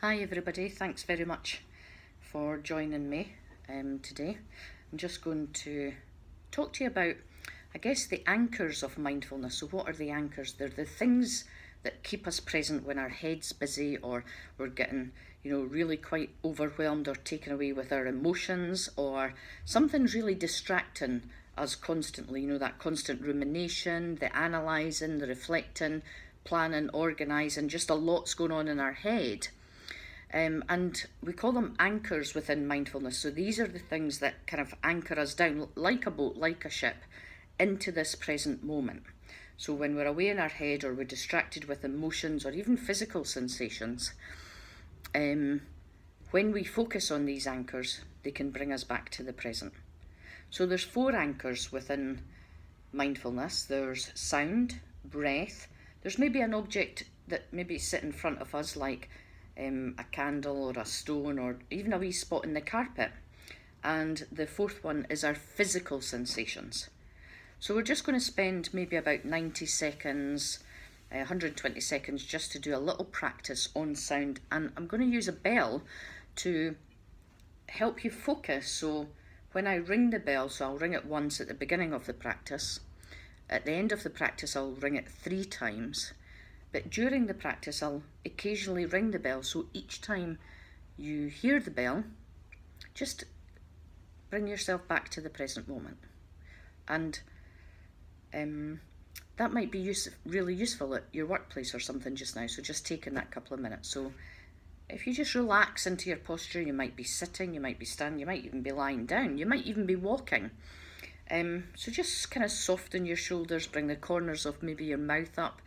Hi everybody, thanks very much for joining me today. I'm just going to talk to you about, I guess, the anchors of mindfulness. So what are the anchors? They're the things that keep us present when our head's busy or we're getting, really quite overwhelmed or taken away with our emotions, or something's really distracting us constantly, that constant rumination, the analysing, the reflecting, planning, organising, just a lot's going on in our head. And we call them anchors within mindfulness. So these are the things that kind of anchor us down like a boat, like a ship, into this present moment. So when we're away in our head or we're distracted with emotions or even physical sensations, when we focus on these anchors, they can bring us back to the present. So there's 4 anchors within mindfulness. There's sound, breath. There's maybe an object that maybe sit in front of us, like a candle or a stone or even a wee spot in the carpet. And the 4th one is our physical sensations. So we're just going to spend maybe about 90 seconds, 120 seconds just to do a little practice on sound. And I'm going to use a bell to help you focus. So when I ring the bell, so I'll ring it once at the beginning of the practice. At the end of the practice, I'll ring it 3 times. But during the practice, I'll occasionally ring the bell. So each time you hear the bell, just bring yourself back to the present moment. And that might be really useful at your workplace or something just now. So just taking that couple of minutes. So if you just relax into your posture, you might be sitting, you might be standing, you might even be lying down, you might even be walking. So just kind of soften your shoulders, bring the corners of maybe your mouth up.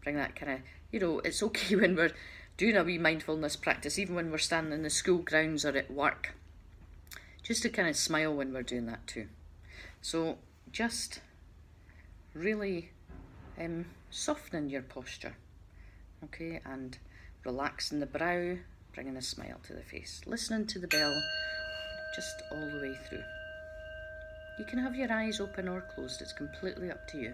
Bring that kind of, it's okay when we're doing a wee mindfulness practice, even when we're standing in the school grounds or at work, just to kind of smile when we're doing that too. So just really softening your posture, okay, and relaxing the brow, bringing a smile to the face, listening to the bell just all the way through. You can have your eyes open or closed, it's completely up to you.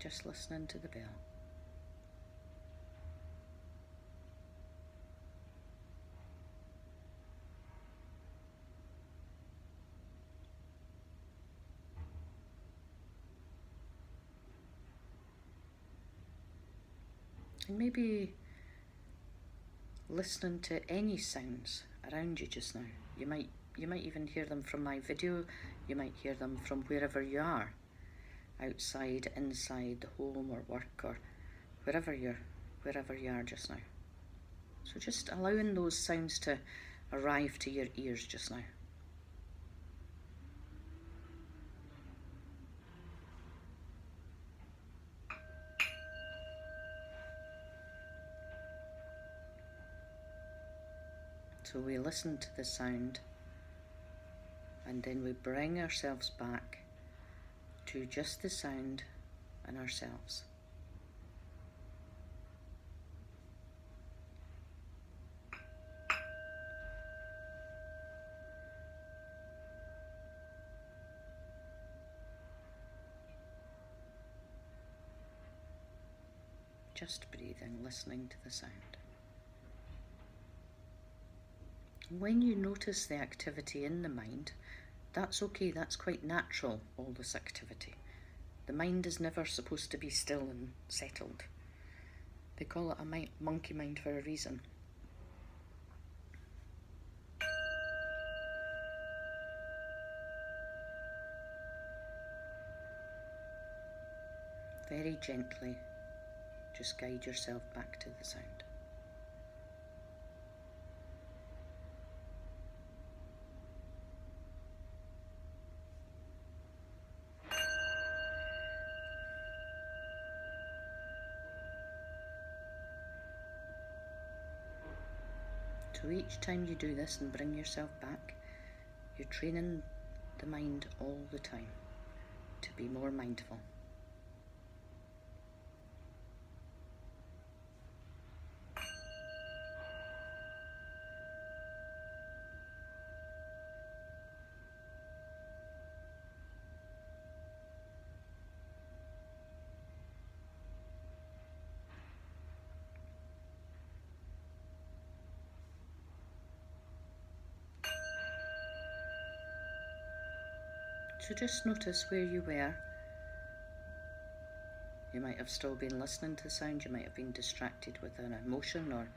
Just listening to the bell. And maybe listening to any sounds around you just now. You might even hear them from my video. You might hear them from wherever you are. Outside, inside, home or work or wherever you are just now. So just allowing those sounds to arrive to your ears just now. So we listen to the sound and then we bring ourselves back to just the sound and ourselves. Just breathing, listening to the sound. When you notice the activity in the mind, that's okay, that's quite natural, all this activity. The mind is never supposed to be still and settled. They call it a monkey mind for a reason. Very gently, just guide yourself back to the sound. So each time you do this and bring yourself back, you're training the mind all the time to be more mindful. So just notice where you were. You might have still been listening to the sound, you might have been distracted with an emotion or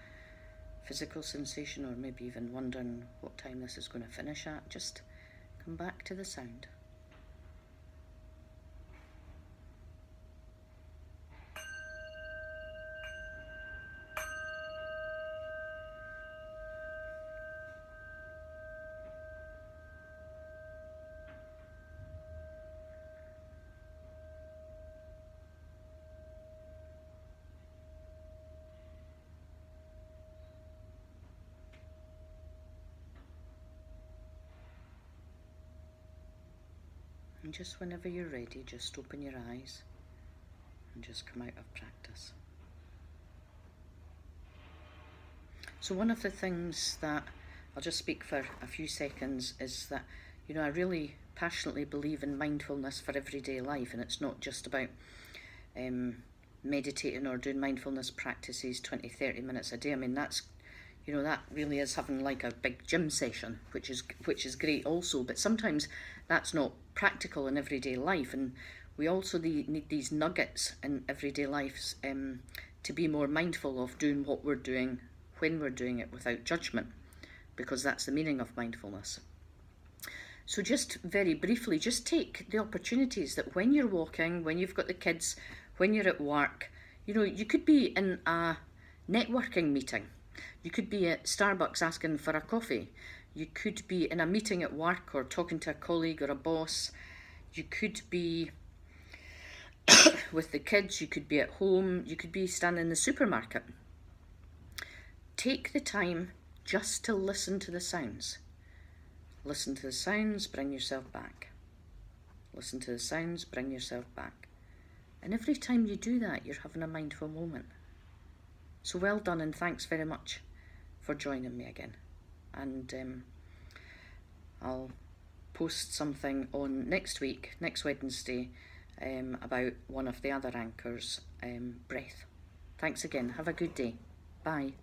physical sensation, or maybe even wondering what time this is going to finish at. Just come back to the sound. And just whenever you're ready, just open your eyes and just come out of practice. So one of the things that, I'll just speak for a few seconds, is that, you know, I really passionately believe in mindfulness for everyday life, and it's not just about meditating or doing mindfulness practices 20-30 minutes a day. I mean, that's, you know, that really is having like a big gym session, which is great also, but sometimes that's not practical in everyday life, and we also need these nuggets in everyday lives to be more mindful of doing what we're doing when we're doing it without judgment, because that's the meaning of mindfulness. So just very briefly, just take the opportunities that when you're walking, when you've got the kids, when you're at work, you know, you could be in a networking meeting. You could be at Starbucks asking for a coffee. You could be in a meeting at work or talking to a colleague or a boss. You could be with the kids. You could be at home. You could be standing in the supermarket. Take the time just to listen to the sounds. Listen to the sounds, bring yourself back. Listen to the sounds, bring yourself back. And every time you do that, you're having a mindful moment. So well done, and thanks very much for joining me again. And I'll post something on next week, next Wednesday, about one of the other anchors, breath. Thanks again. Have a good day. Bye.